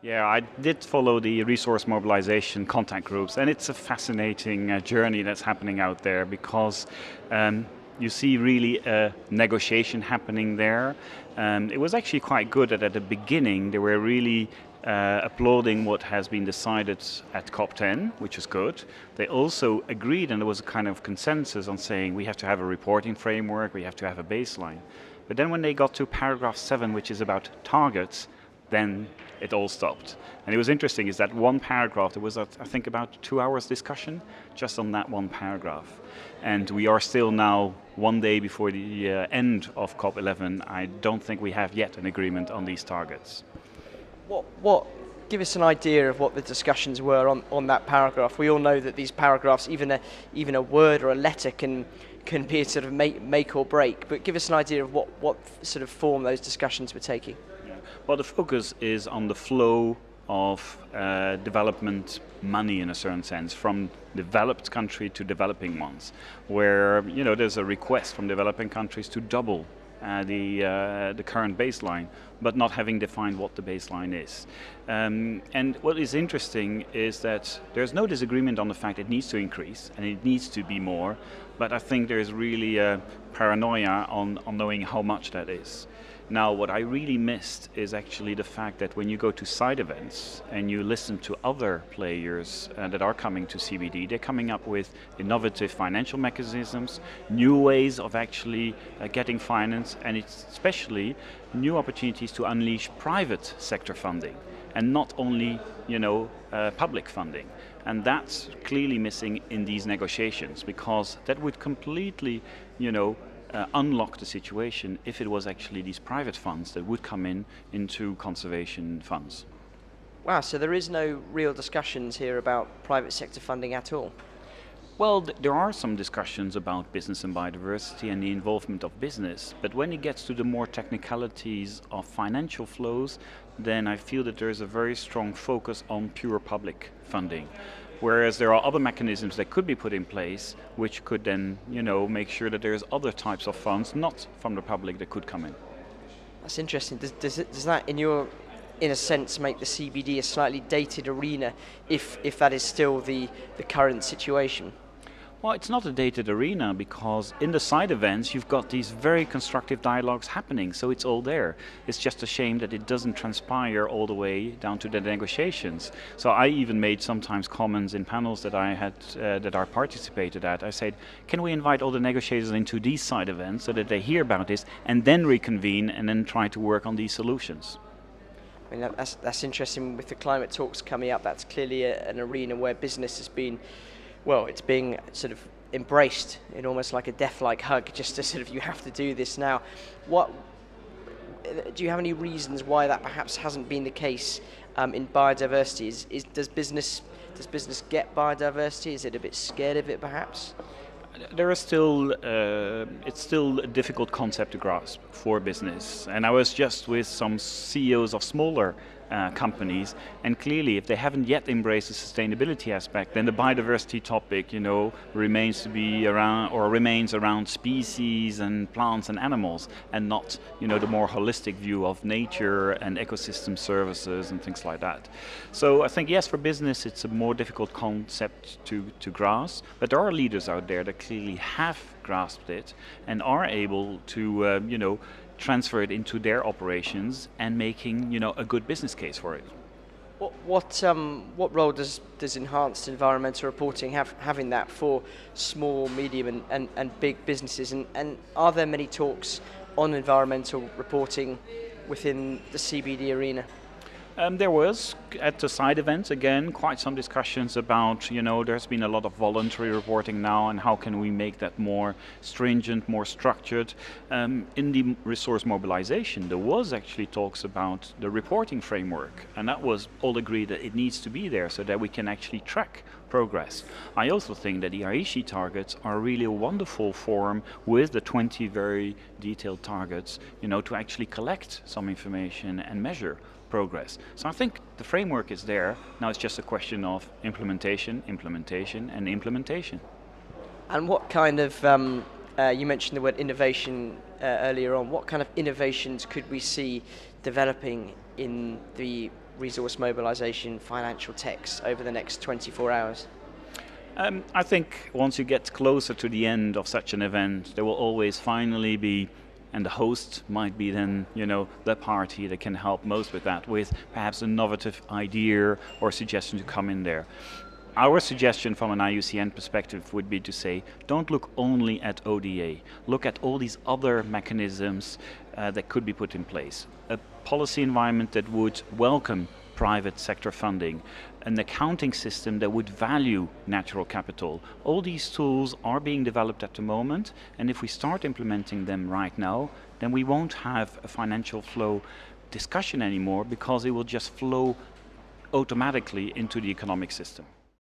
Yeah, I did follow the resource mobilization contact groups, and it's a fascinating journey that's happening out there because you see really a negotiation happening there. It was actually quite good that at the beginning they were really applauding what has been decided at COP10, which is good. They also agreed, and there was a kind of consensus on saying we have to have a reporting framework, we have to have a baseline. But then when they got to paragraph 7, which is about targets, then it all stopped. And it was interesting is that one paragraph, there was I think about 2 hours discussion just on that one paragraph. And we are still now 1 day before the end of COP11. I don't think we have yet an agreement on these targets. Give us an idea of what the discussions were on that paragraph. We all know that these paragraphs, even a word or a letter can be a sort of make or break, but give us an idea of what sort of form those discussions were taking. Well, the focus is on the flow of development money in a certain sense from developed country to developing ones, where there's a request from developing countries to double the current baseline, but not having defined what the baseline is. And what is interesting is that there's no disagreement on the fact it needs to increase and it needs to be more, but I think there's really a paranoia on knowing how much that is. Now, what I really missed is actually the fact that when you go to side events and you listen to other players that are coming to CBD, they're coming up with innovative financial mechanisms, new ways of actually getting finance, and it's especially new opportunities to unleash private sector funding and not only public funding. And that's clearly missing in these negotiations, because that would completely unlock the situation if it was actually these private funds that would come into conservation funds. Wow, so there is no real discussions here about private sector funding at all? Well, there are some discussions about business and biodiversity and the involvement of business, but when it gets to the more technicalities of financial flows, then I feel that there is a very strong focus on pure public funding. Whereas there are other mechanisms that could be put in place which could then, make sure that there's other types of funds, not from the public, that could come in. That's interesting. Does that, in a sense, make the CBD a slightly dated arena if that is still the current situation? Well, it's not a dated arena because in the side events you've got these very constructive dialogues happening, so it's all there. It's just a shame that it doesn't transpire all the way down to the negotiations. So I even made sometimes comments in panels that I had that I participated at. I said, can we invite all the negotiators into these side events so that they hear about this and then reconvene and then try to work on these solutions? I mean, that's interesting. With the climate talks coming up, that's clearly an arena where business has been, well, it's being sort of embraced in almost like a death-like hug, just to sort of, you have to do this now. Do you have any reasons why that perhaps hasn't been the case in biodiversity? Does business get biodiversity? Is it a bit scared of it perhaps? There is still, it's still a difficult concept to grasp for business. And I was just with some CEOs of smaller companies, and clearly if they haven't yet embraced the sustainability aspect, then the biodiversity topic, remains to be around, or remains around species and plants and animals, and not, the more holistic view of nature and ecosystem services and things like that. So I think, yes, for business it's a more difficult concept to grasp, but there are leaders out there that clearly have grasped it and are able to, transfer it into their operations and making, a good business case for it. What role does enhanced environmental reporting have in that for small, medium and big businesses? And are there many talks on environmental reporting within the CBD arena? There was, at the side events, again, quite some discussions about, there's been a lot of voluntary reporting now, and how can we make that more stringent, more structured. In the resource mobilization, there was actually talks about the reporting framework, and that was all agreed that it needs to be there so that we can actually track progress. I also think that the Aichi targets are really a wonderful forum with the 20 very detailed targets, to actually collect some information and measure progress. So I think the framework is there. Now it's just a question of implementation. And what kind of, you mentioned the word innovation earlier on, what kind of innovations could we see developing in the resource mobilisation, financial texts over the next 24 hours? I think once you get closer to the end of such an event, there will always finally be, and the host might be then, the party that can help most with that, with perhaps an innovative idea or suggestion to come in there. Our suggestion from an IUCN perspective would be to say, don't look only at ODA, look at all these other mechanisms that could be put in place. A policy environment that would welcome private sector funding, an accounting system that would value natural capital. All these tools are being developed at the moment, and if we start implementing them right now, then we won't have a financial flow discussion anymore, because it will just flow automatically into the economic system.